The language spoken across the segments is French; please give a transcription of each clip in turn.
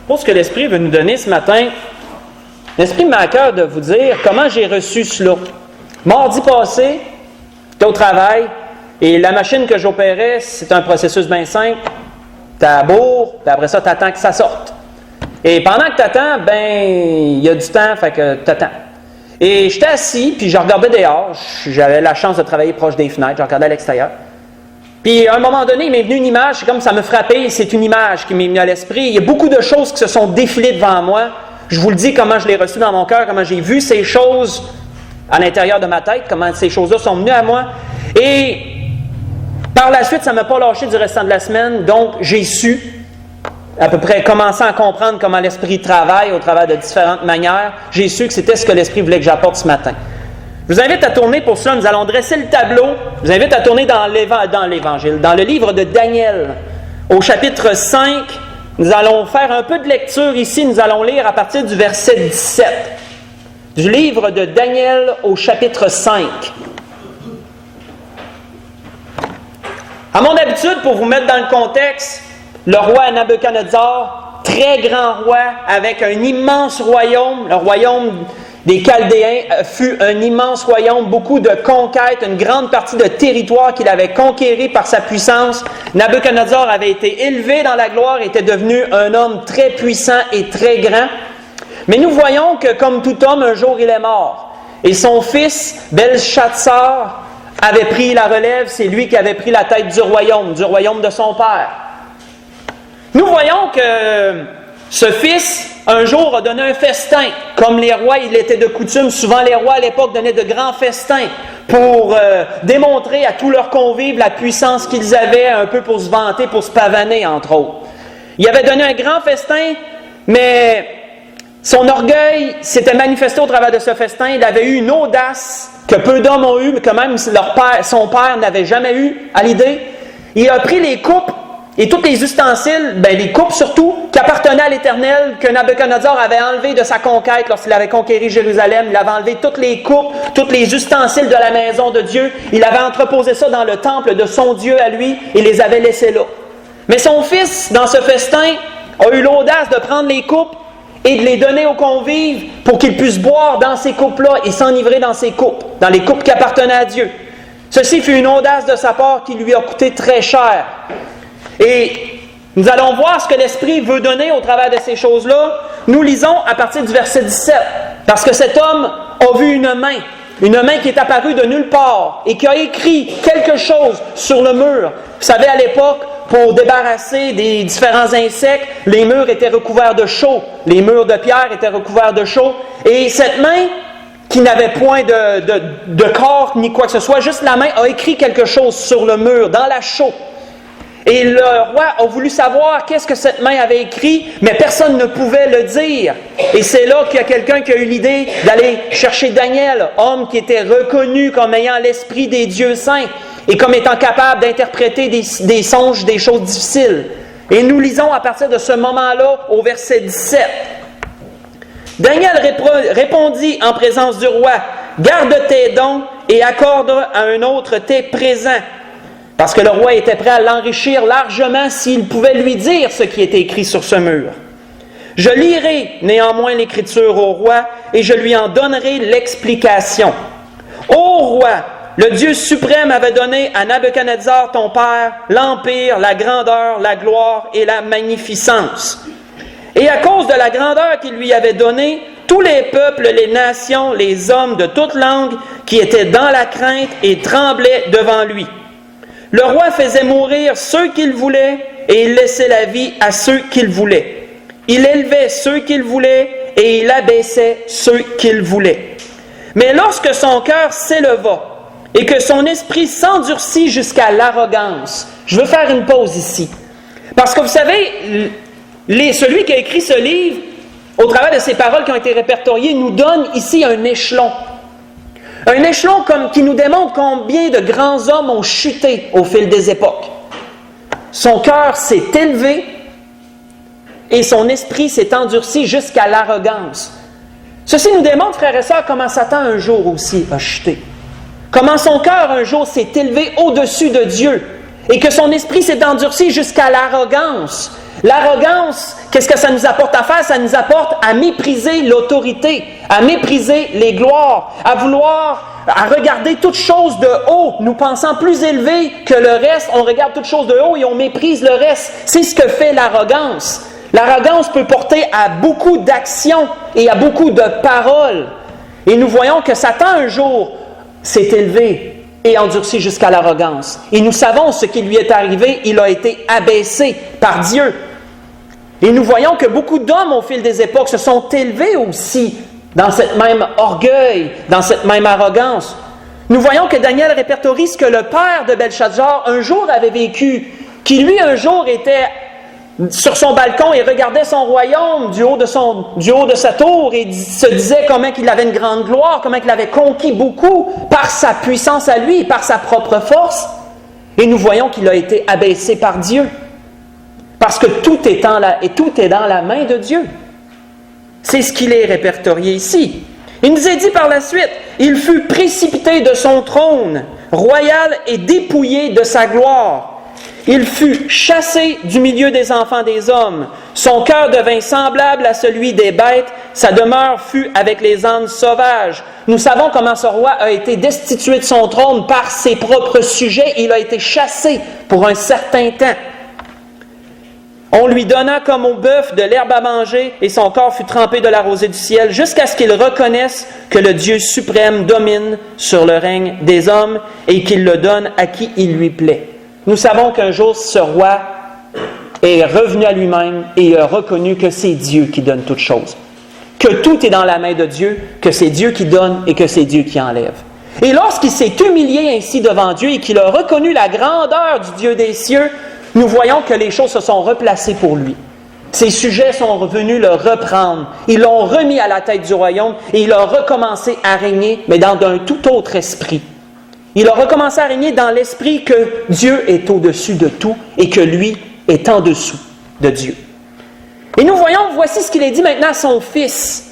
Pour ce que l'Esprit veut nous donner ce matin, l'Esprit me met à cœur de vous dire comment j'ai reçu cela. Mardi passé, j'étais au travail et la machine que j'opérais, c'est un processus bien simple. Tu aboures, puis après ça, tu attends que ça sorte. Et pendant que tu attends, il y a du temps, fait que tu attends. Et j'étais assis, puis je regardais dehors. J'avais la chance de travailler proche des fenêtres, je regardais à l'extérieur. Puis à un moment donné, il m'est venu une image, c'est comme ça me frappait, c'est une image qui m'est venue à l'esprit. Il y a beaucoup de choses qui se sont défilées devant moi. Je vous le dis comment je l'ai reçu dans mon cœur, comment j'ai vu ces choses à l'intérieur de ma tête, comment ces choses-là sont venues à moi. Et par la suite, ça ne m'a pas lâché du restant de la semaine, donc j'ai su, à peu près commençant à comprendre comment l'Esprit travaille au travers de différentes manières, j'ai su que c'était ce que l'Esprit voulait que j'apporte ce matin. Je vous invite à tourner pour cela, nous allons dresser le tableau. Je vous invite à tourner dans l'Évangile, dans le livre de Daniel, au chapitre 5. Nous allons faire un peu de lecture ici, nous allons lire à partir du verset 17. Du livre de Daniel au chapitre 5. À mon habitude, pour vous mettre dans le contexte, le roi Nabuchodonosor, très grand roi, avec un immense royaume, le royaume des Chaldéens fut un immense royaume, beaucoup de conquêtes, une grande partie de territoire qu'il avait conquéri par sa puissance. Nabuchodonosor avait été élevé dans la gloire, était devenu un homme très puissant et très grand. Mais nous voyons que comme tout homme, un jour il est mort. Et son fils, Belshazzar, avait pris la relève, c'est lui qui avait pris la tête du royaume de son père. Nous voyons que ce fils, un jour, a donné un festin. Comme les rois, il était de coutume, souvent les rois à l'époque donnaient de grands festins pour démontrer à tous leurs convives la puissance qu'ils avaient, un peu pour se vanter, pour se pavaner, entre autres. Il avait donné un grand festin, mais son orgueil s'était manifesté au travers de ce festin. Il avait eu une audace que peu d'hommes ont eu, mais que même son père n'avait jamais eu à l'idée. Il a pris les coupes et tous les ustensiles, les coupes surtout, qui appartenaient à l'Éternel, que Nabuchodonosor avait enlevé de sa conquête lorsqu'il avait conquéri Jérusalem. Il avait enlevé toutes les coupes, tous les ustensiles de la maison de Dieu. Il avait entreposé ça dans le temple de son Dieu à lui et les avait laissés là. Mais son fils, dans ce festin, a eu l'audace de prendre les coupes et de les donner aux convives pour qu'ils puissent boire dans ces coupes-là et s'enivrer dans ces coupes, dans les coupes qui appartenaient à Dieu. Ceci fut une audace de sa part qui lui a coûté très cher. Et nous allons voir ce que l'Esprit veut donner au travers de ces choses-là. Nous lisons à partir du verset 17. Parce que cet homme a vu une main qui est apparue de nulle part et qui a écrit quelque chose sur le mur. Vous savez, à l'époque, pour débarrasser des différents insectes, les murs étaient recouverts de chaux. Les murs de pierre étaient recouverts de chaux. Et cette main, qui n'avait point de corps ni quoi que ce soit, juste la main a écrit quelque chose sur le mur, dans la chaux. Et le roi a voulu savoir qu'est-ce que cette main avait écrit, mais personne ne pouvait le dire. Et c'est là qu'il y a quelqu'un qui a eu l'idée d'aller chercher Daniel, homme qui était reconnu comme ayant l'esprit des dieux saints et comme étant capable d'interpréter des songes, des choses difficiles. Et nous lisons à partir de ce moment-là au verset 17. Daniel répondit en présence du roi, « Garde tes dons et accorde à un autre tes présents. » Parce que le roi était prêt à l'enrichir largement s'il pouvait lui dire ce qui était écrit sur ce mur. Je lirai néanmoins l'écriture au roi et je lui en donnerai l'explication. Ô roi, le Dieu suprême avait donné à Nabuchodonosor ton père l'empire, la grandeur, la gloire et la magnificence. Et à cause de la grandeur qu'il lui avait donnée, tous les peuples, les nations, les hommes de toute langue qui étaient dans la crainte et tremblaient devant lui. Le roi faisait mourir ceux qu'il voulait et il laissait la vie à ceux qu'il voulait. Il élevait ceux qu'il voulait et il abaissait ceux qu'il voulait. Mais lorsque son cœur s'éleva et que son esprit s'endurcit jusqu'à l'arrogance, je veux faire une pause ici. Parce que vous savez, celui qui a écrit ce livre, au travers de ces paroles qui ont été répertoriées, nous donne ici un échelon. Un échelon qui nous démontre combien de grands hommes ont chuté au fil des époques. Son cœur s'est élevé et son esprit s'est endurci jusqu'à l'arrogance. Ceci nous démontre, frères et sœurs, comment Satan un jour aussi a chuté. Comment son cœur un jour s'est élevé au-dessus de Dieu et que son esprit s'est endurci jusqu'à l'arrogance. L'arrogance, qu'est-ce que ça nous apporte à faire? Ça nous apporte à mépriser l'autorité, à mépriser les gloires, à regarder toute chose de haut, nous pensant plus élevés que le reste. On regarde toute chose de haut et on méprise le reste. C'est ce que fait l'arrogance. L'arrogance peut porter à beaucoup d'actions et à beaucoup de paroles. Et nous voyons que Satan, un jour, s'est élevé et endurci jusqu'à l'arrogance. Et nous savons ce qui lui est arrivé. Il a été abaissé par Dieu. Et nous voyons que beaucoup d'hommes, au fil des époques, se sont élevés aussi dans cette même orgueil, dans cette même arrogance. Nous voyons que Daniel répertorie ce que le père de Belchazzar un jour avait vécu, qui lui un jour était sur son balcon et regardait son royaume du haut de sa tour et se disait comment il avait une grande gloire, comment il avait conquis beaucoup par sa puissance à lui, par sa propre force. Et nous voyons qu'il a été abaissé par Dieu. Parce que tout est dans la main de Dieu. C'est ce qu'il est répertorié ici. Il nous est dit par la suite, il fut précipité de son trône royal et dépouillé de sa gloire. Il fut chassé du milieu des enfants des hommes. Son cœur devint semblable à celui des bêtes. Sa demeure fut avec les ânes sauvages. Nous savons comment ce roi a été destitué de son trône par ses propres sujets. Il a été chassé pour un certain temps. On lui donna comme au bœuf de l'herbe à manger et son corps fut trempé de la rosée du ciel jusqu'à ce qu'il reconnaisse que le Dieu suprême domine sur le règne des hommes et qu'il le donne à qui il lui plaît. Nous savons qu'un jour, ce roi est revenu à lui-même et a reconnu que c'est Dieu qui donne toutes choses. Que tout est dans la main de Dieu, que c'est Dieu qui donne et que c'est Dieu qui enlève. Et lorsqu'il s'est humilié ainsi devant Dieu et qu'il a reconnu la grandeur du Dieu des cieux, nous voyons que les choses se sont replacées pour lui. Ses sujets sont revenus le reprendre. Ils l'ont remis à la tête du royaume et il a recommencé à régner, mais dans un tout autre esprit. Il a recommencé à régner dans l'esprit que Dieu est au-dessus de tout et que lui est en dessous de Dieu. Et nous voyons, voici ce qu'il est dit maintenant à son fils,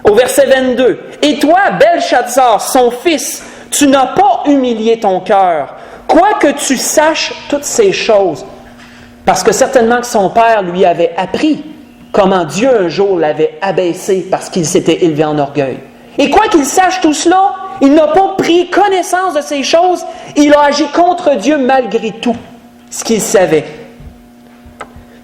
au verset 22. « Et toi, Belchazzar, son fils, tu n'as pas humilié ton cœur, quoique tu saches toutes ces choses. » Parce que certainement que son père lui avait appris comment Dieu un jour l'avait abaissé parce qu'il s'était élevé en orgueil. Et quoi qu'il sache tout cela, il n'a pas pris connaissance de ces choses. Il a agi contre Dieu malgré tout ce qu'il savait.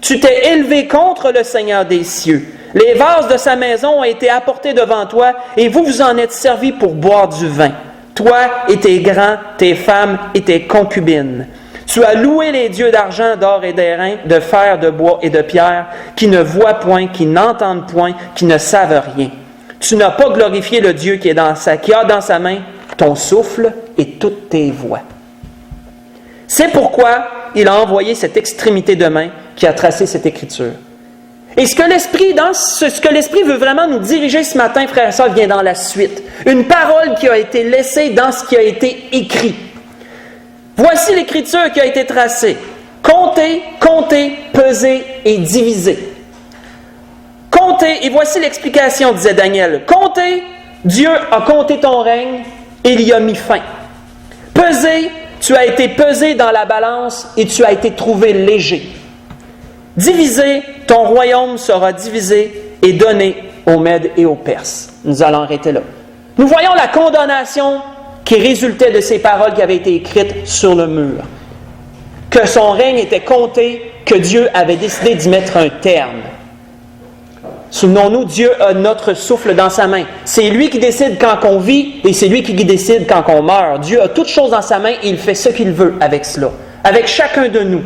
Tu t'es élevé contre le Seigneur des cieux. Les vases de sa maison ont été apportés devant toi et vous vous en êtes servis pour boire du vin. Toi et tes grands, tes femmes et tes concubines. Tu as loué les dieux d'argent, d'or et d'airain, de fer, de bois et de pierre, qui ne voient point, qui n'entendent point, qui ne savent rien. Tu n'as pas glorifié le Dieu qui a dans sa main ton souffle et toutes tes voix. C'est pourquoi il a envoyé cette extrémité de main qui a tracé cette écriture. Et ce que l'Esprit veut vraiment nous diriger ce matin, frères et sœurs, vient dans la suite. Une parole qui a été laissée dans ce qui a été écrit. Voici l'écriture qui a été tracée. Comptez, comptez, pesez et divisez. Comptez, et voici l'explication, disait Daniel. Comptez, Dieu a compté ton règne et il y a mis fin. Pesez, tu as été pesé dans la balance et tu as été trouvé léger. Divisé, ton royaume sera divisé et donné aux Mèdes et aux Perses. Nous allons arrêter là. Nous voyons la condamnation qui résultait de ces paroles qui avaient été écrites sur le mur. Que son règne était compté, que Dieu avait décidé d'y mettre un terme. Souvenons-nous, Dieu a notre souffle dans sa main. C'est lui qui décide quand on vit et c'est lui qui décide quand on meurt. Dieu a toutes choses dans sa main et il fait ce qu'il veut avec cela, avec chacun de nous.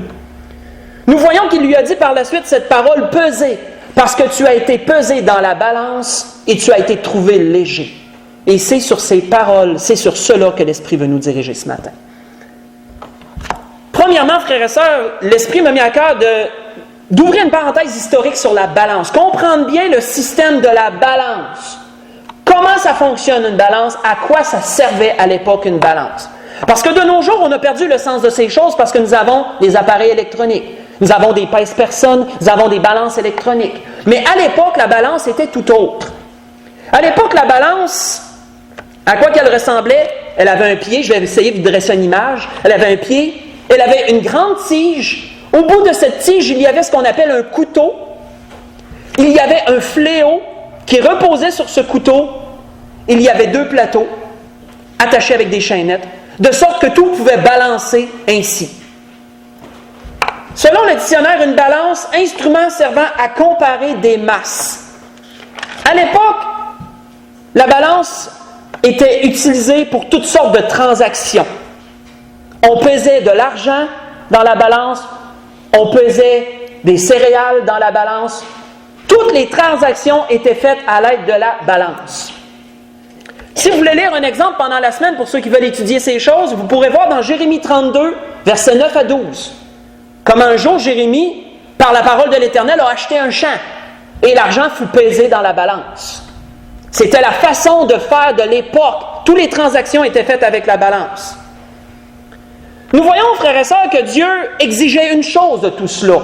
Nous voyons qu'il lui a dit par la suite cette parole « pesée », parce que tu as été pesé dans la balance et tu as été trouvé léger. Et c'est sur ces paroles, c'est sur cela que l'Esprit veut nous diriger ce matin. Premièrement, frères et sœurs, l'Esprit m'a mis à cœur d'ouvrir une parenthèse historique sur la balance. Comprendre bien le système de la balance. Comment ça fonctionne une balance? À quoi ça servait à l'époque une balance? Parce que de nos jours, on a perdu le sens de ces choses parce que nous avons des appareils électroniques. Nous avons des pèse-personnes, nous avons des balances électroniques. Mais à l'époque, la balance était tout autre. À l'époque, la balance, à quoi qu'elle ressemblait? Elle avait un pied, je vais essayer de dresser une image. Elle avait un pied, elle avait une grande tige Au bout de cette tige, il y avait ce qu'on appelle un couteau. Il y avait un fléau qui reposait sur ce couteau. Il y avait 2 plateaux attachés avec des chaînettes, de sorte que tout pouvait balancer ainsi. Selon le dictionnaire, une balance, instrument servant à comparer des masses. À l'époque, la balance était utilisée pour toutes sortes de transactions. On pesait de l'argent dans la balance, on pesait des céréales dans la balance. Toutes les transactions étaient faites à l'aide de la balance. Si vous voulez lire un exemple pendant la semaine, pour ceux qui veulent étudier ces choses, vous pourrez voir dans Jérémie 32, versets 9 à 12, comme un jour Jérémie, par la parole de l'Éternel, a acheté un champ, et l'argent fut pesé dans la balance. C'était la façon de faire de l'époque. Toutes les transactions étaient faites avec la balance. Nous voyons, frères et sœurs, que Dieu exigeait une chose de tout cela.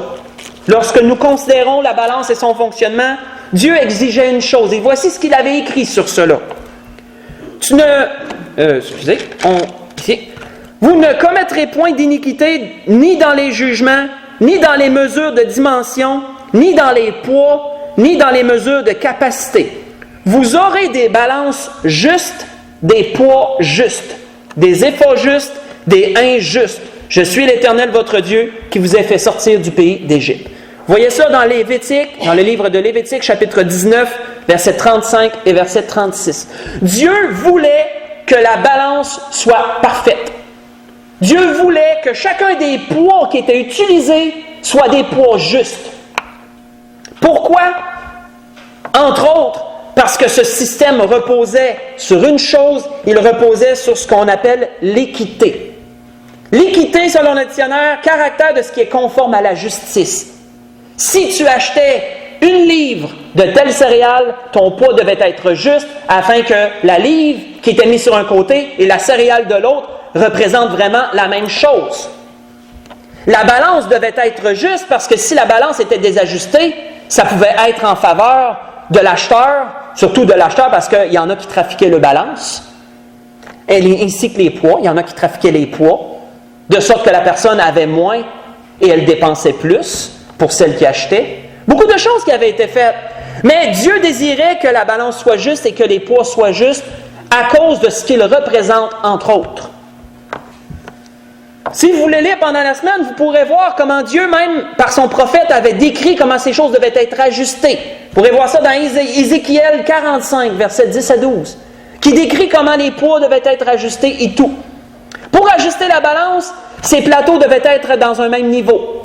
Lorsque nous considérons la balance et son fonctionnement, Dieu exigeait une chose. Et voici ce qu'il avait écrit sur cela. Vous ne commettrez point d'iniquité ni dans les jugements, ni dans les mesures de dimension, ni dans les poids, ni dans les mesures de capacité. Vous aurez des balances justes, des poids justes, des éphots justes, des injustes. Je suis l'Éternel votre Dieu qui vous a fait sortir du pays d'Égypte. Vous voyez ça dans Lévitique, dans le livre de Lévitique, chapitre 19, versets 35 et verset 36. Dieu voulait que la balance soit parfaite. Dieu voulait que chacun des poids qui étaient utilisés soient des poids justes. Pourquoi? Entre autres, parce que ce système reposait sur une chose, il reposait sur ce qu'on appelle l'équité. L'équité, selon le dictionnaire, caractère de ce qui est conforme à la justice. Si tu achetais 1 livre de telle céréale, ton poids devait être juste afin que la livre qui était mise sur un côté et la céréale de l'autre représentent vraiment la même chose. La balance devait être juste parce que si la balance était désajustée, ça pouvait être en faveur de l'acheteur, surtout de l'acheteur parce qu'il y en a qui trafiquaient le balance, ainsi que les poids, il y en a qui trafiquaient les poids, de sorte que la personne avait moins et elle dépensait plus pour celle qui achetait. Beaucoup de choses qui avaient été faites. Mais Dieu désirait que la balance soit juste et que les poids soient justes à cause de ce qu'ils représentent, entre autres. Si vous voulez lire pendant la semaine, vous pourrez voir comment Dieu, même par son prophète, avait décrit comment ces choses devaient être ajustées. Vous pourrez voir ça dans Ézéchiel 45, versets 10 à 12, qui décrit comment les poids devaient être ajustés et tout. Pour ajuster la balance, ces plateaux devaient être dans un même niveau.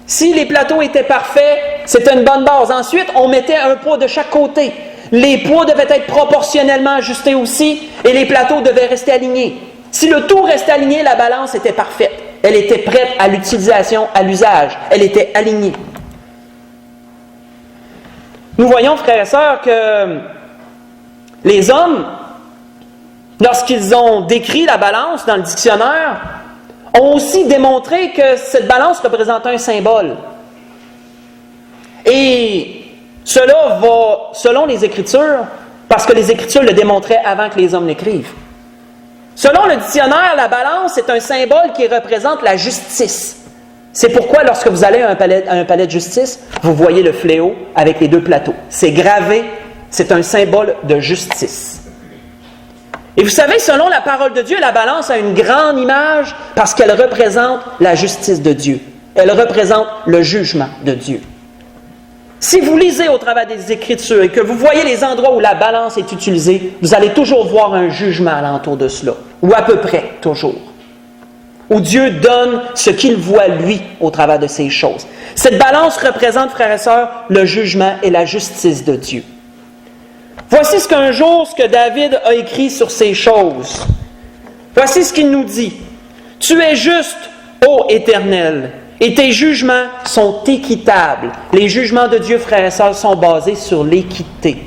Si les plateaux étaient parfaits, c'était une bonne base. Ensuite, on mettait un poids de chaque côté. Les poids devaient être proportionnellement ajustés aussi et les plateaux devaient rester alignés. Si le tout restait aligné, la balance était parfaite. Elle était prête à l'utilisation, à l'usage. Elle était alignée. Nous voyons, frères et sœurs, que les hommes, lorsqu'ils ont décrit la balance dans le dictionnaire, ont aussi démontré que cette balance représentait un symbole. Et cela va selon les Écritures, parce que les Écritures le démontraient avant que les hommes l'écrivent. Selon le dictionnaire, la balance est un symbole qui représente la justice. C'est pourquoi lorsque vous allez à un palais de justice, vous voyez le fléau avec les 2 plateaux. C'est gravé, c'est un symbole de justice. Et vous savez, selon la parole de Dieu, la balance a une grande image parce qu'elle représente la justice de Dieu. Elle représente le jugement de Dieu. Si vous lisez au travers des Écritures et que vous voyez les endroits où la balance est utilisée, vous allez toujours voir un jugement alentour de cela, ou à peu près toujours, où Dieu donne ce qu'il voit lui au travers de ces choses. Cette balance représente, frères et sœurs, le jugement et la justice de Dieu. Voici ce que David a écrit sur ces choses. Voici ce qu'il nous dit. « Tu es juste, ô Éternel, et tes jugements sont équitables. » Les jugements de Dieu, frères et sœurs, sont basés sur l'équité,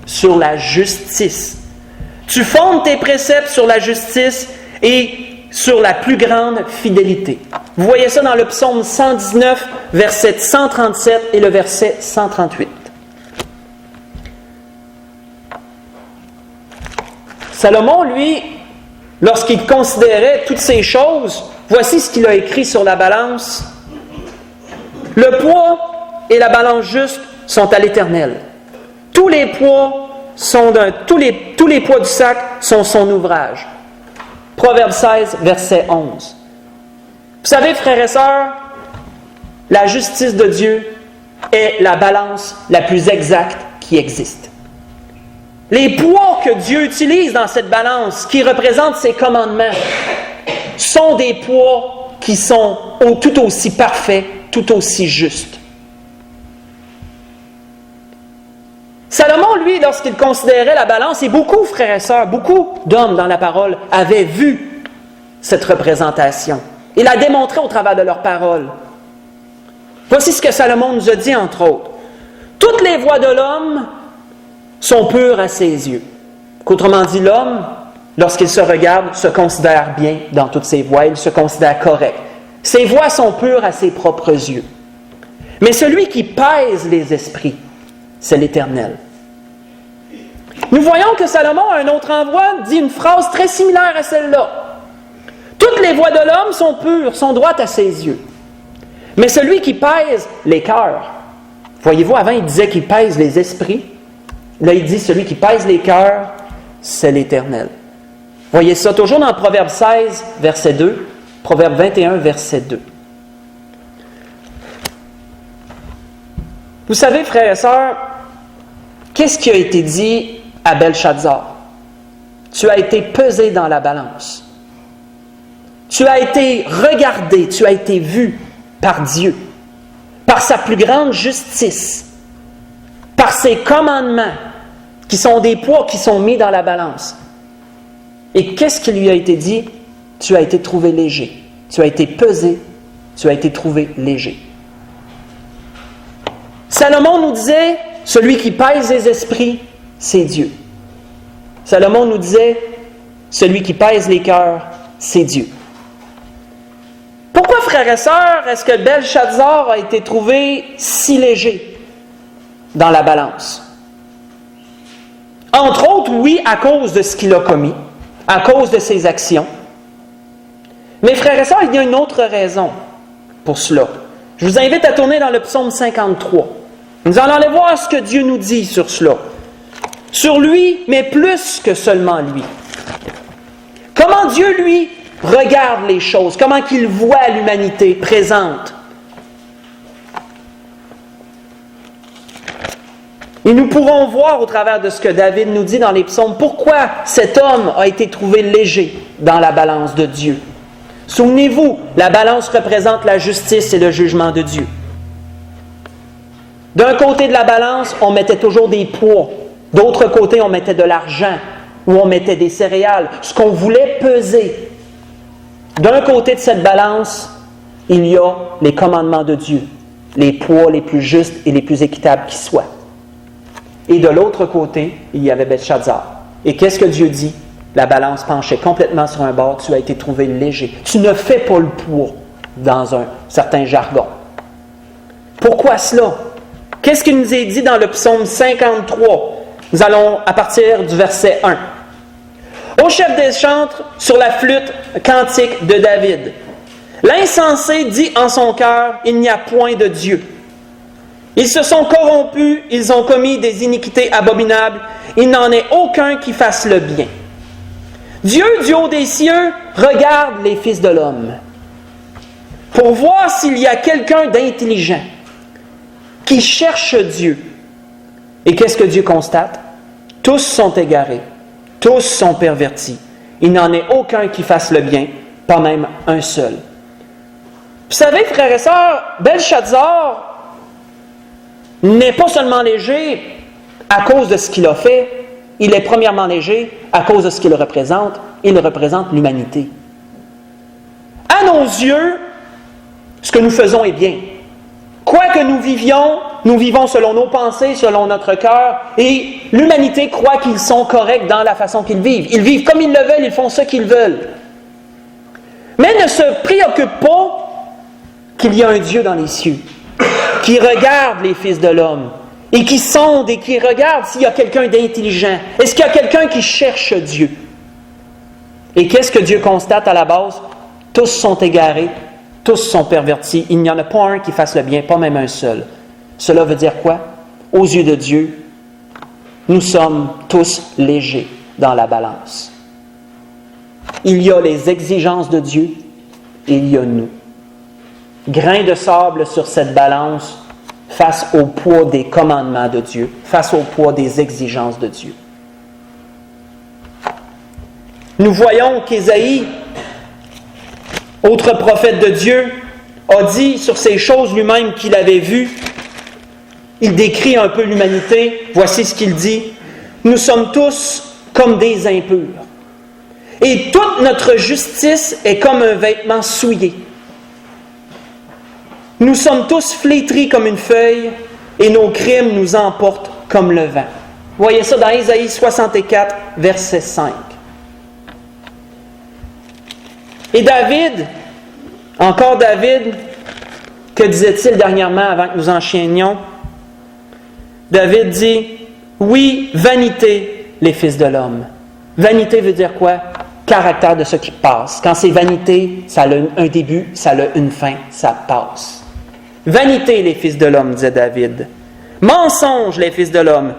sur la justice. « Tu fondes tes préceptes sur la justice et sur la plus grande fidélité. » Vous voyez ça dans le psaume 119, verset 137 et le verset 138. Salomon, lui, lorsqu'il considérait toutes ces choses, voici ce qu'il a écrit sur la balance. Le poids et la balance juste sont à l'Éternel. Tous les poids tous les poids du sac sont son ouvrage. Proverbe 16, verset 11. Vous savez, frères et sœurs, la justice de Dieu est la balance la plus exacte qui existe. Les poids que Dieu utilise dans cette balance, qui représentent ses commandements, sont des poids qui sont tout aussi parfaits, tout aussi justes. Salomon, lui, lorsqu'il considérait la balance, et beaucoup, frères et sœurs, beaucoup d'hommes dans la parole avaient vu cette représentation. Il a démontré au travers de leurs paroles. Voici ce que Salomon nous a dit, entre autres. Toutes les voies de l'homme sont pures à ses yeux. Qu'autrement dit, l'homme, lorsqu'il se regarde, se considère bien dans toutes ses voies, il se considère correct. Ses voies sont pures à ses propres yeux. Mais celui qui pèse les esprits, c'est l'Éternel. Nous voyons que Salomon, à un autre endroit, dit une phrase très similaire à celle-là. Toutes les voies de l'homme sont pures, sont droites à ses yeux. Mais celui qui pèse les cœurs, voyez-vous, avant il disait qu'il pèse les esprits. Là, il dit celui qui pèse les cœurs, c'est l'Éternel. Voyez ça toujours dans Proverbe 16, verset 2, Proverbe 21, verset 2. Vous savez, frères et sœurs, qu'est-ce qui a été dit à Belshazzar? Tu as été pesé dans la balance. Tu as été regardé, tu as été vu par Dieu, par sa plus grande justice, par ses commandements, qui sont des poids qui sont mis dans la balance. Et qu'est-ce qui lui a été dit? Tu as été trouvé léger. Tu as été pesé, tu as été trouvé léger. Salomon nous disait, celui qui pèse les esprits, c'est Dieu. Salomon nous disait, celui qui pèse les cœurs, c'est Dieu. Pourquoi, frères et sœurs, est-ce que Belshazzar a été trouvé si léger dans la balance? Entre autres, oui, à cause de ce qu'il a commis, à cause de ses actions. Mais, frères et sœurs, il y a une autre raison pour cela. Je vous invite à tourner dans le psaume 53. Nous allons aller voir ce que Dieu nous dit sur cela. Sur lui, mais plus que seulement lui. Comment Dieu, lui, regarde les choses, comment qu'il voit l'humanité présente. Et nous pourrons voir au travers de ce que David nous dit dans les psaumes, pourquoi cet homme a été trouvé léger dans la balance de Dieu. Souvenez-vous, la balance représente la justice et le jugement de Dieu. D'un côté de la balance, on mettait toujours des poids. D'autre côté, on mettait de l'argent ou on mettait des céréales, ce qu'on voulait peser. D'un côté de cette balance, il y a les commandements de Dieu, les poids les plus justes et les plus équitables qui soient. Et de l'autre côté, il y avait Belshazzar. Et qu'est-ce que Dieu dit? La balance penchait complètement sur un bord, tu as été trouvé léger. Tu ne fais pas le poids dans un certain jargon. Pourquoi cela? Qu'est-ce qu'il nous est dit dans le psaume 53? Nous allons à partir du verset 1. Au chef des chantres, sur la flûte, cantique de David. L'insensé dit en son cœur, il n'y a point de Dieu. Ils se sont corrompus, ils ont commis des iniquités abominables, il n'en est aucun qui fasse le bien. Dieu, du haut des cieux, regarde les fils de l'homme pour voir s'il y a quelqu'un d'intelligent qui cherche Dieu. Et qu'est-ce que Dieu constate? Tous sont égarés, tous sont pervertis. Il n'en est aucun qui fasse le bien, pas même un seul. Vous savez, frères et sœurs, Belshazzar n'est pas seulement léger à cause de ce qu'il a fait, il est premièrement léger à cause de ce qu'il représente. Il représente l'humanité. À nos yeux, ce que nous faisons est bien. Quoi que nous vivions, nous vivons selon nos pensées, selon notre cœur, et l'humanité croit qu'ils sont corrects dans la façon qu'ils vivent. Ils vivent comme ils le veulent, ils font ce qu'ils veulent. Mais ne se préoccupent pas qu'il y a un Dieu dans les cieux, qui regarde les fils de l'homme, et qui sonde et qui regarde s'il y a quelqu'un d'intelligent. Est-ce qu'il y a quelqu'un qui cherche Dieu? Et qu'est-ce que Dieu constate à la base? Tous sont égarés, Tous sont pervertis. Il n'y en a pas un qui fasse le bien, pas même un seul. Cela veut dire quoi? Aux yeux de Dieu, nous sommes tous légers dans la balance. Il y a les exigences de Dieu et il y a nous. Grain de sable sur cette balance face au poids des commandements de Dieu, face au poids des exigences de Dieu. Nous voyons qu'Ésaïe, autre prophète de Dieu, a dit sur ces choses lui-même qu'il avait vues. Il décrit un peu l'humanité. Voici ce qu'il dit. « Nous sommes tous comme des impurs. Et toute notre justice est comme un vêtement souillé. Nous sommes tous flétris comme une feuille, et nos crimes nous emportent comme le vent. » Voyez ça dans Ésaïe 64, verset 5. Et David, encore David, que disait-il dernièrement avant que nous enchaînions? David dit, « Oui, vanité, les fils de l'homme. » Vanité veut dire quoi? Caractère de ce qui passe. Quand c'est vanité, ça a un début, ça a une fin, ça passe. Vanité, les fils de l'homme, disait David. Mensonge, les fils de l'homme.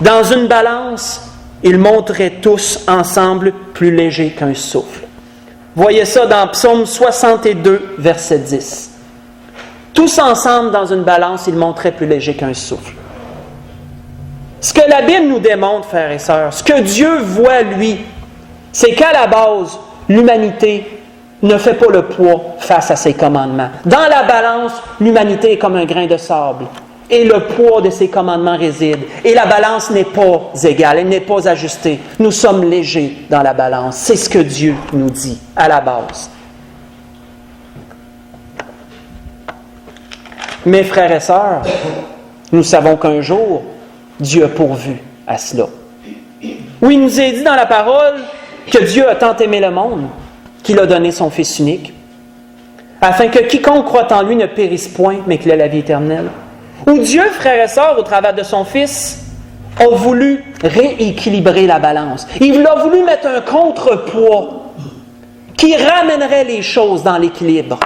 Dans une balance, ils monteraient tous ensemble plus légers qu'un souffle. Voyez ça dans Psaume 62, verset 10. Tous ensemble, dans une balance, ils monteraient plus légers qu'un souffle. Ce que la Bible nous démontre, frères et sœurs, ce que Dieu voit, lui, c'est qu'à la base, l'humanité ne fait pas le poids face à ses commandements. Dans la balance, l'humanité est comme un grain de sable. Et le poids de ses commandements réside. Et la balance n'est pas égale, elle n'est pas ajustée. Nous sommes légers dans la balance. C'est ce que Dieu nous dit à la base. Mes frères et sœurs, nous savons qu'un jour, Dieu a pourvu à cela. Oui, il nous est dit dans la parole que Dieu a tant aimé le monde qu'il a donné son Fils unique, afin que quiconque croit en lui ne périsse point, mais qu'il ait la vie éternelle. Où Dieu, frères et sœurs, au travers de son Fils, a voulu rééquilibrer la balance. Il a voulu mettre un contrepoids qui ramènerait les choses dans l'équilibre.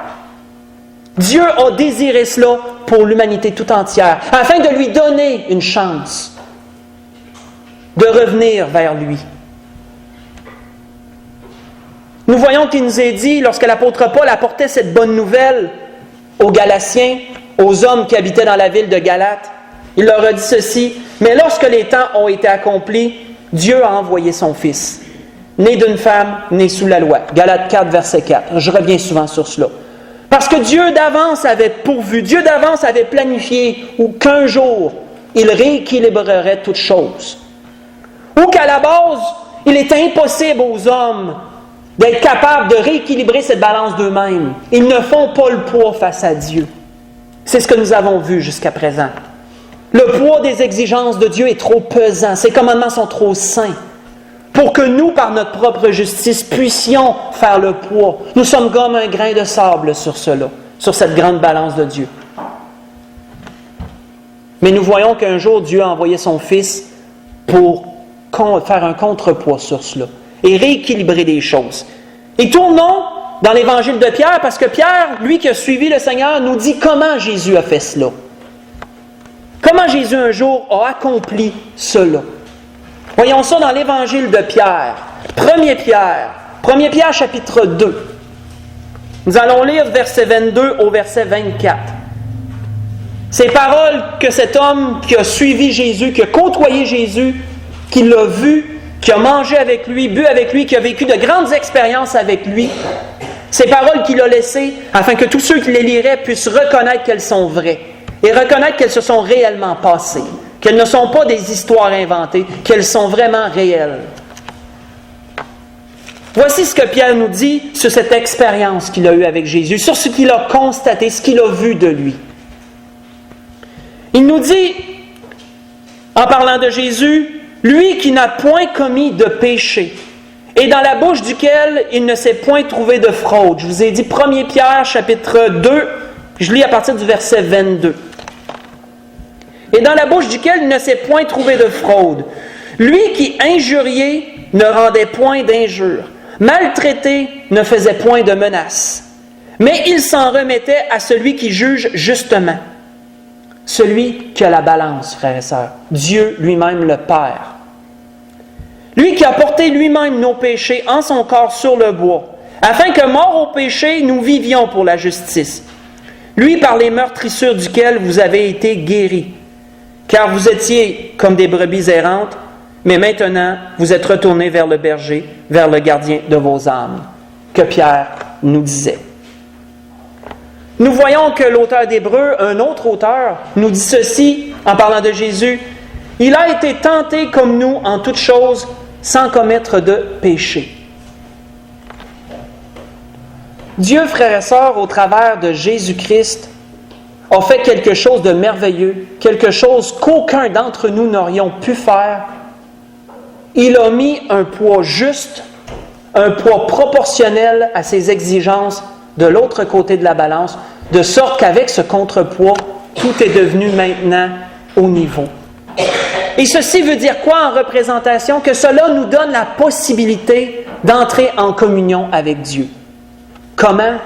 Dieu a désiré cela pour l'humanité tout entière, afin de lui donner une chance de revenir vers lui. Nous voyons qu'il nous est dit, lorsque l'apôtre Paul apportait cette bonne nouvelle aux Galatiens, aux hommes qui habitaient dans la ville de Galate, il leur a dit ceci, « Mais lorsque les temps ont été accomplis, Dieu a envoyé son Fils, né d'une femme, né sous la loi. » Galates 4, verset 4. Je reviens souvent sur cela. Parce que Dieu d'avance avait pourvu, Dieu d'avance avait planifié qu'un jour, il rééquilibrerait toutes choses. Ou qu'à la base, il est impossible aux hommes d'être capables de rééquilibrer cette balance d'eux-mêmes. Ils ne font pas le poids face à Dieu. C'est ce que nous avons vu jusqu'à présent. Le poids des exigences de Dieu est trop pesant. Ses commandements sont trop saints pour que nous, par notre propre justice, puissions faire le poids. Nous sommes comme un grain de sable sur cela, sur cette grande balance de Dieu. Mais nous voyons qu'un jour, Dieu a envoyé son Fils pour faire un contrepoids sur cela et rééquilibrer les choses. Et tournons dans l'évangile de Pierre, parce que Pierre, lui qui a suivi le Seigneur, nous dit comment Jésus a fait cela. Comment Jésus un jour a accompli cela. Voyons ça dans l'évangile de Pierre. 1 Pierre chapitre 2. Nous allons lire verset 22 au verset 24. Ces paroles que cet homme qui a suivi Jésus, qui a côtoyé Jésus, qui l'a vu, qui a mangé avec lui, bu avec lui, qui a vécu de grandes expériences avec lui, ces paroles qu'il a laissées afin que tous ceux qui les liraient puissent reconnaître qu'elles sont vraies et reconnaître qu'elles se sont réellement passées, qu'elles ne sont pas des histoires inventées, qu'elles sont vraiment réelles. Voici ce que Pierre nous dit sur cette expérience qu'il a eue avec Jésus, sur ce qu'il a constaté, ce qu'il a vu de lui. Il nous dit, en parlant de Jésus, « Lui qui n'a point commis de péché, et dans la bouche duquel il ne s'est point trouvé de fraude. » Je vous ai dit 1 Pierre, chapitre 2, je lis à partir du verset 22. « Et dans la bouche duquel il ne s'est point trouvé de fraude. Lui qui, injurié, ne rendait point d'injure. Maltraité, ne faisait point de menace. Mais il s'en remettait à celui qui juge justement. Celui qui a la balance, frères et sœurs. Dieu lui-même le Père. Lui qui a porté lui-même nos péchés en son corps sur le bois, afin que, morts au péché, nous vivions pour la justice. Lui, par les meurtrissures duquel vous avez été guéris. Car vous étiez comme des brebis errantes, mais maintenant vous êtes retournés vers le berger, vers le gardien de vos âmes. Que Pierre nous disait. Nous voyons que l'auteur d'Hébreux, un autre auteur, nous dit ceci en parlant de Jésus. Il a été tenté comme nous en toutes choses, sans commettre de péché. Dieu, frères et sœurs, au travers de Jésus-Christ, a fait quelque chose de merveilleux, quelque chose qu'aucun d'entre nous n'aurions pu faire. Il a mis un poids juste, un poids proportionnel à ses exigences de l'autre côté de la balance, de sorte qu'avec ce contrepoids, tout est devenu maintenant au niveau. Et ceci veut dire quoi en représentation? Que cela nous donne la possibilité d'entrer en communion avec Dieu. Comment?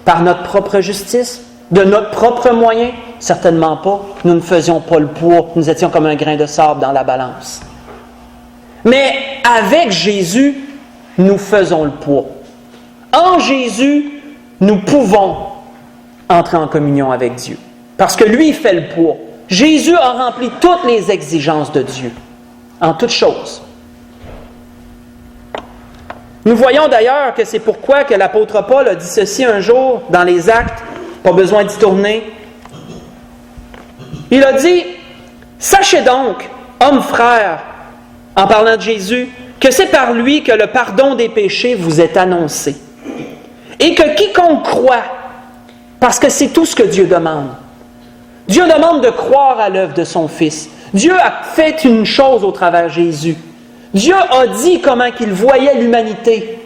Par notre propre justice? De notre propre moyen? Certainement pas. Nous ne faisions pas le poids. Nous étions comme un grain de sable dans la balance. Mais avec Jésus, nous faisons le poids. En Jésus, nous pouvons entrer en communion avec Dieu. Parce que lui fait le poids. Jésus a rempli toutes les exigences de Dieu, en toutes choses. Nous voyons d'ailleurs que c'est pourquoi que l'apôtre Paul a dit ceci un jour dans les Actes, pas besoin d'y tourner. Il a dit, « Sachez donc, hommes frères, en parlant de Jésus, que c'est par lui que le pardon des péchés vous est annoncé. Et que quiconque croit, parce que c'est tout ce que Dieu demande. Dieu demande de croire à l'œuvre de son Fils. Dieu a fait une chose au travers de Jésus. Dieu a dit comment qu'il voyait l'humanité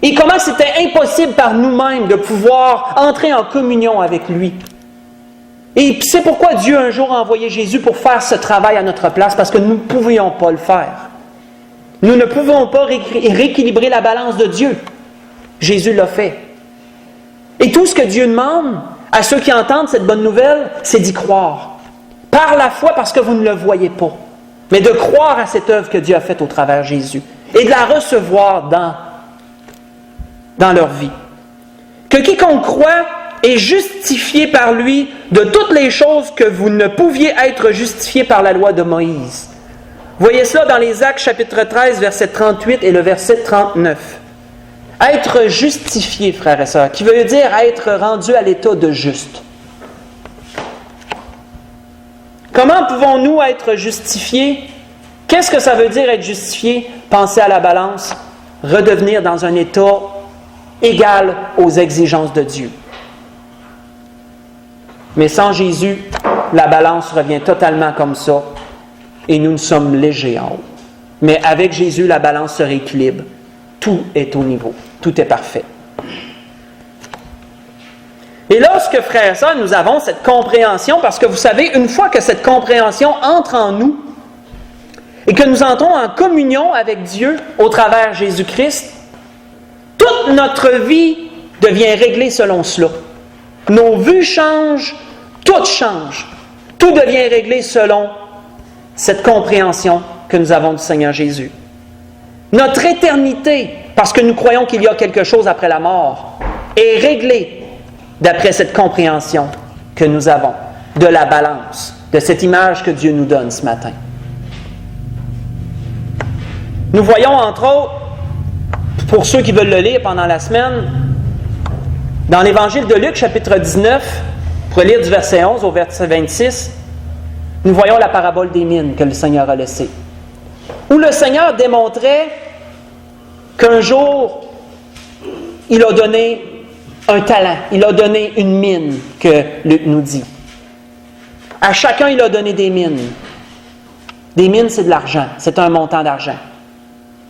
et comment c'était impossible par nous-mêmes de pouvoir entrer en communion avec lui. Et c'est pourquoi Dieu un jour a envoyé Jésus pour faire ce travail à notre place, parce que nous ne pouvions pas le faire. Nous ne pouvons pas rééquilibrer la balance de Dieu. Jésus l'a fait. Et tout ce que Dieu demande à ceux qui entendent cette bonne nouvelle, c'est d'y croire. Par la foi, parce que vous ne le voyez pas. Mais de croire à cette œuvre que Dieu a faite au travers de Jésus. Et de la recevoir dans leur vie. Que quiconque croit est justifié par lui de toutes les choses que vous ne pouviez être justifiés par la loi de Moïse. Voyez cela dans les Actes chapitre 13, verset 38 et le verset 39. Être justifié, frères et sœurs, qui veut dire être rendu à l'état de juste. Comment pouvons-nous être justifiés? Qu'est-ce que ça veut dire être justifié? Penser à la balance, redevenir dans un état égal aux exigences de Dieu. Mais sans Jésus, la balance revient totalement comme ça et nous sommes légers en haut. Mais avec Jésus, la balance se rééquilibre. Tout est au niveau. Tout est parfait. Et lorsque, frères et sœurs, nous avons cette compréhension, parce que vous savez, une fois que cette compréhension entre en nous et que nous entrons en communion avec Dieu au travers Jésus-Christ, toute notre vie devient réglée selon cela. Nos vues changent, tout change. Tout devient réglé selon cette compréhension que nous avons du Seigneur Jésus. Notre éternité, parce que nous croyons qu'il y a quelque chose après la mort, est réglée d'après cette compréhension que nous avons de la balance, de cette image que Dieu nous donne ce matin. Nous voyons entre autres, pour ceux qui veulent le lire pendant la semaine, dans l'Évangile de Luc, chapitre 19, pour lire du verset 11 au verset 26, nous voyons la parabole des mines que le Seigneur a laissée. Où le Seigneur démontrait qu'un jour, il a donné un talent, il a donné une mine, que Luc nous dit. À chacun, il a donné des mines. Des mines, c'est de l'argent, c'est un montant d'argent.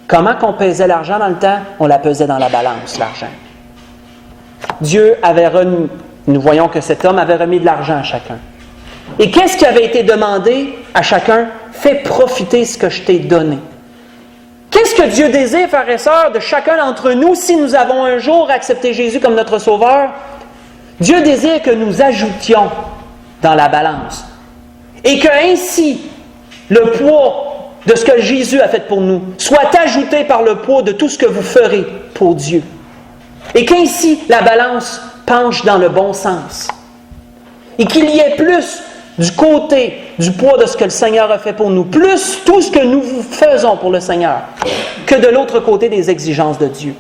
Comment qu'on pesait l'argent dans le temps? On la pesait dans la balance, l'argent. Dieu avait remis, nous voyons que cet homme avait remis de l'argent à chacun. Et qu'est-ce qui avait été demandé à chacun? Fais profiter ce que je t'ai donné. Qu'est-ce que Dieu désire, frères et sœurs, de chacun d'entre nous, si nous avons un jour accepté Jésus comme notre Sauveur? Dieu désire que nous ajoutions dans la balance. Et que ainsi, le poids de ce que Jésus a fait pour nous soit ajouté par le poids de tout ce que vous ferez pour Dieu. Et qu'ainsi, la balance penche dans le bon sens. Et qu'il y ait plus du côté du poids de ce que le Seigneur a fait pour nous, plus tout ce que nous faisons pour le Seigneur, que de l'autre côté des exigences de Dieu.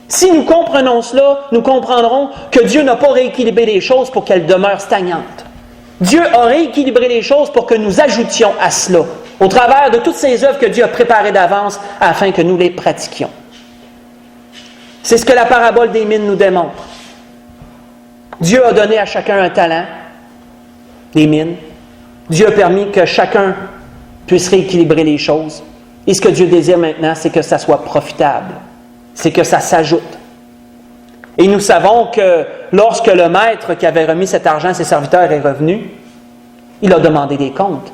Si nous comprenons cela, nous comprendrons que Dieu n'a pas rééquilibré les choses pour qu'elles demeurent stagnantes. Dieu a rééquilibré les choses pour que nous ajoutions à cela, au travers de toutes ces œuvres que Dieu a préparées d'avance afin que nous les pratiquions. C'est ce que la parabole des mines nous démontre. Dieu a donné à chacun un talent, des mines. Dieu a permis que chacun puisse rééquilibrer les choses. Et ce que Dieu désire maintenant, c'est que ça soit profitable. C'est que ça s'ajoute. Et nous savons que lorsque le maître qui avait remis cet argent à ses serviteurs est revenu, il a demandé des comptes.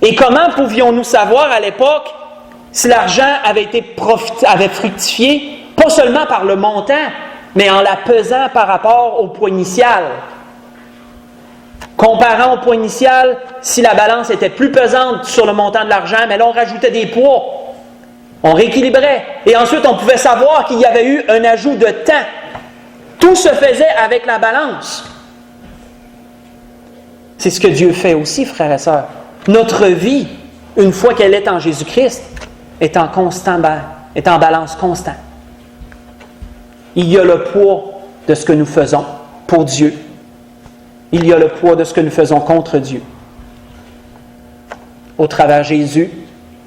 Et comment pouvions-nous savoir à l'époque si l'argent avait fructifié, pas seulement par le montant, mais en la pesant par rapport au poids initial? Comparant au poids initial, si la balance était plus pesante sur le montant de l'argent, mais là on rajoutait des poids. On rééquilibrait. Et ensuite, on pouvait savoir qu'il y avait eu un ajout de temps. Tout se faisait avec la balance. C'est ce que Dieu fait aussi, frères et sœurs. Notre vie, une fois qu'elle est en Jésus-Christ, est en balance constante. Il y a le poids de ce que nous faisons pour Dieu. Il y a le poids de ce que nous faisons contre Dieu. Au travers de Jésus,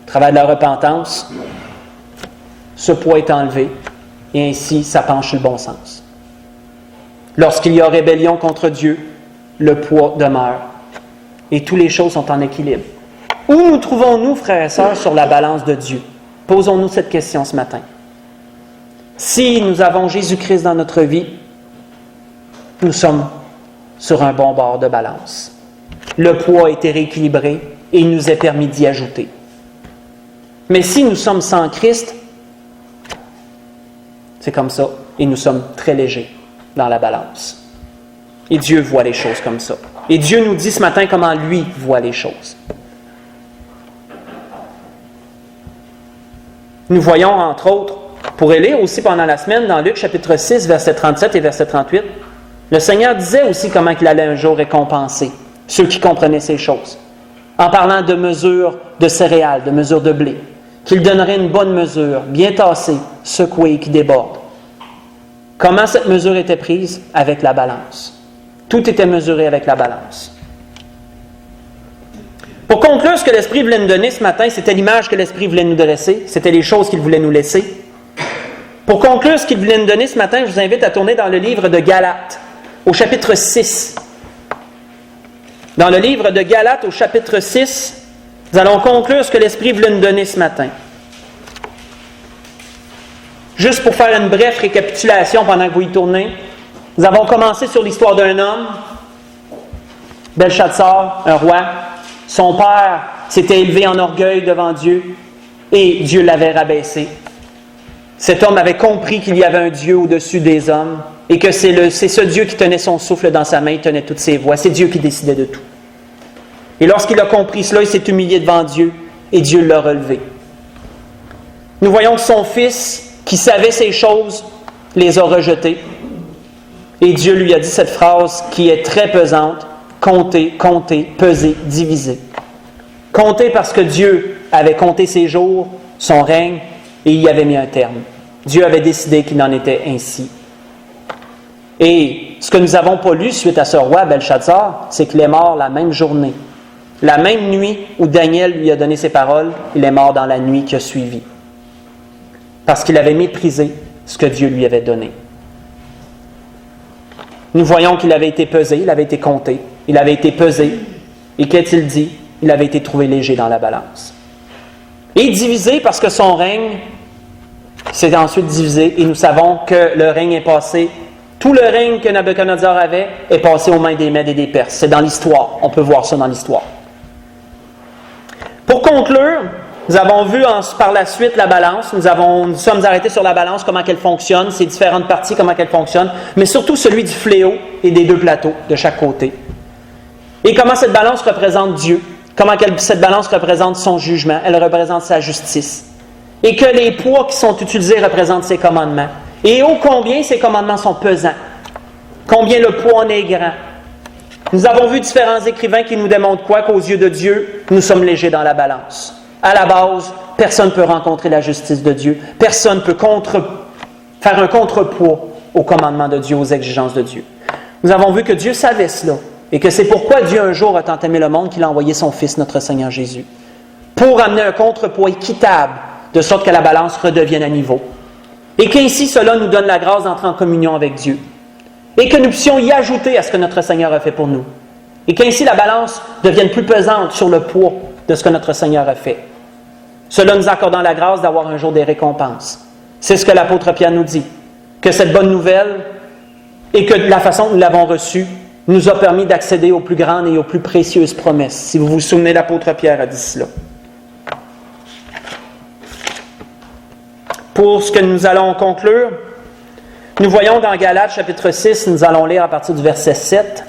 au travers de la repentance, ce poids est enlevé et ainsi ça penche sur le bon sens. Lorsqu'il y a rébellion contre Dieu, le poids demeure et toutes les choses sont en équilibre. Où nous trouvons-nous, frères et sœurs, sur la balance de Dieu? Posons-nous cette question ce matin. Si nous avons Jésus-Christ dans notre vie, nous sommes sur un bon bord de balance. Le poids a été rééquilibré et il nous est permis d'y ajouter. Mais si nous sommes sans Christ, c'est comme ça, et nous sommes très légers dans la balance. Et Dieu voit les choses comme ça. Et Dieu nous dit ce matin comment lui voit les choses. Nous voyons, entre autres, pour lire aussi pendant la semaine, dans Luc chapitre 6, verset 37 et verset 38, le Seigneur disait aussi comment il allait un jour récompenser ceux qui comprenaient ces choses, en parlant de mesures de céréales, de mesures de blé, qu'il donnerait une bonne mesure, bien tassée, secouée, qui déborde. Comment cette mesure était prise? Avec la balance. Tout était mesuré avec la balance. Pour conclure, ce que l'Esprit voulait nous donner ce matin, c'était l'image que l'Esprit voulait nous dresser, c'était les choses qu'il voulait nous laisser. Pour conclure ce qu'il voulait nous donner ce matin, je vous invite à tourner dans le livre de Galates, au chapitre 6. Dans le livre de Galates, au chapitre 6, nous allons conclure ce que l'Esprit voulait nous donner ce matin. Juste pour faire une brève récapitulation pendant que vous y tournez, nous avons commencé sur l'histoire d'un homme, Belshazzar, un roi. Son père s'était élevé en orgueil devant Dieu et Dieu l'avait rabaissé. Cet homme avait compris qu'il y avait un Dieu au-dessus des hommes et que c'est ce Dieu qui tenait son souffle dans sa main, il tenait toutes ses voies. C'est Dieu qui décidait de tout. Et lorsqu'il a compris cela, il s'est humilié devant Dieu et Dieu l'a relevé. Nous voyons que son fils, qui savait ces choses, les a rejetées. Et Dieu lui a dit cette phrase qui est très pesante: compter, compter, peser, diviser. Compter parce que Dieu avait compté ses jours, son règne, et il y avait mis un terme. Dieu avait décidé qu'il en était ainsi. Et ce que nous n'avons pas lu suite à ce roi Belshazzar, c'est qu'il est mort la même journée. La même nuit où Daniel lui a donné ses paroles, il est mort dans la nuit qui a suivi. Parce qu'il avait méprisé ce que Dieu lui avait donné. Nous voyons qu'il avait été pesé, il avait été compté, il avait été pesé. Et qu'a-t-il dit? Il avait été trouvé léger dans la balance. Et divisé parce que son règne s'est ensuite divisé. Et nous savons que le règne est passé. Tout le règne que Nabuchodonosor avait est passé aux mains des Mèdes et des Perses. C'est dans l'histoire. On peut voir ça dans l'histoire. Pour conclure, Nous avons vu par la suite la balance. Nous sommes arrêtés sur la balance, comment elle fonctionne, ses différentes parties, comment elle fonctionne, mais surtout celui du fléau et des deux plateaux de chaque côté. Et comment cette balance représente Dieu, comment cette balance représente son jugement, elle représente sa justice. Et que les poids qui sont utilisés représentent ses commandements. Et ô combien ces commandements sont pesants, combien le poids en est grand. Nous avons vu différents écrivains qui nous démontrent quoi? Qu'aux yeux de Dieu, nous sommes légers dans la balance. À la base, personne ne peut rencontrer la justice de Dieu. Personne ne peut faire un contrepoids aux commandements de Dieu, aux exigences de Dieu. Nous avons vu que Dieu savait cela et que c'est pourquoi Dieu un jour a tant aimé le monde qu'il a envoyé son Fils, notre Seigneur Jésus, pour amener un contrepoids équitable, de sorte que la balance redevienne à niveau. Et qu'ainsi cela nous donne la grâce d'entrer en communion avec Dieu. Et que nous puissions y ajouter à ce que notre Seigneur a fait pour nous. Et qu'ainsi la balance devienne plus pesante sur le poids de ce que notre Seigneur a fait. Cela nous accordant la grâce d'avoir un jour des récompenses. C'est ce que l'apôtre Pierre nous dit. Que cette bonne nouvelle et que la façon dont nous l'avons reçue nous a permis d'accéder aux plus grandes et aux plus précieuses promesses. Si vous vous souvenez, l'apôtre Pierre a dit cela. Pour ce que nous allons conclure, nous voyons dans Galates chapitre 6, nous allons lire à partir du verset 7.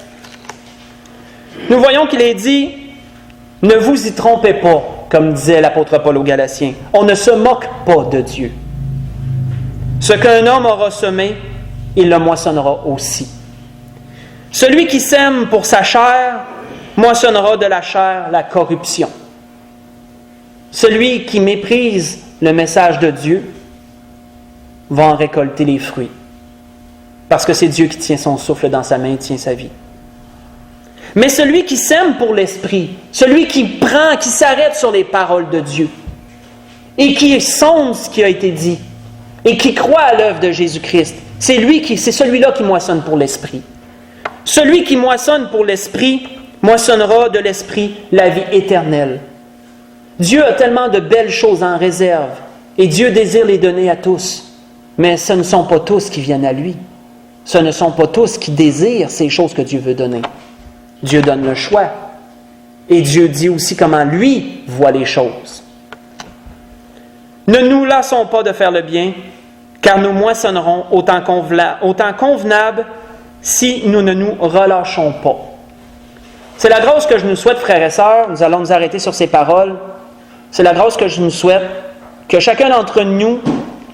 Nous voyons qu'il est dit « Ne vous y trompez pas », comme disait l'apôtre Paul aux Galatiens. On ne se moque pas de Dieu. Ce qu'un homme aura semé, il le moissonnera aussi. Celui qui sème pour sa chair, moissonnera de la chair la corruption. Celui qui méprise le message de Dieu va en récolter les fruits. Parce que c'est Dieu qui tient son souffle dans sa main et tient sa vie. Mais celui qui sème pour l'esprit, celui qui s'arrête sur les paroles de Dieu, et qui sonde ce qui a été dit, et qui croit à l'œuvre de Jésus-Christ, c'est celui-là qui moissonne pour l'esprit. Celui qui moissonne pour l'esprit, moissonnera de l'esprit la vie éternelle. Dieu a tellement de belles choses en réserve, et Dieu désire les donner à tous. Mais ce ne sont pas tous qui viennent à lui. Ce ne sont pas tous qui désirent ces choses que Dieu veut donner. Dieu donne le choix. Et Dieu dit aussi comment lui voit les choses. Ne nous lassons pas de faire le bien, car nous moissonnerons au temps convenable si nous ne nous relâchons pas. C'est la grâce que je nous souhaite, frères et sœurs. Nous allons nous arrêter sur ces paroles. C'est la grâce que je nous souhaite, que chacun d'entre nous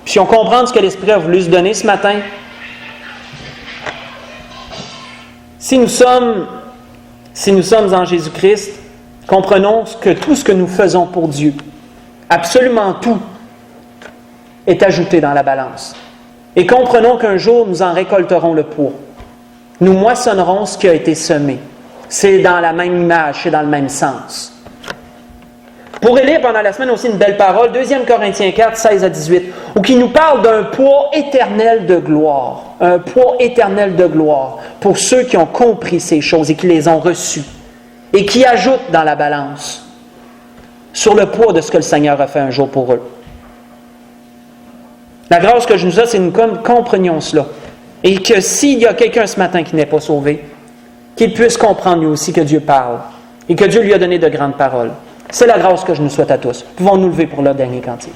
puissions comprendre ce que l'Esprit a voulu se donner ce matin. Si nous sommes en Jésus-Christ, comprenons que tout ce que nous faisons pour Dieu, absolument tout, est ajouté dans la balance. Et comprenons qu'un jour, nous en récolterons le poids. Nous moissonnerons ce qui a été semé. C'est dans la même image, c'est dans le même sens. Pour lire pendant la semaine aussi une belle parole, 2 Corinthiens 4, 16 à 18, où qui nous parle d'un poids éternel de gloire. Un poids éternel de gloire pour ceux qui ont compris ces choses et qui les ont reçues. Et qui ajoutent dans la balance sur le poids de ce que le Seigneur a fait un jour pour eux. La grâce que je nous ai, c'est que nous comprenions cela. Et que s'il y a quelqu'un ce matin qui n'est pas sauvé, qu'il puisse comprendre lui aussi que Dieu parle. Et que Dieu lui a donné de grandes paroles. C'est la grâce que je nous souhaite à tous. Pouvons-nous lever pour le dernier cantique.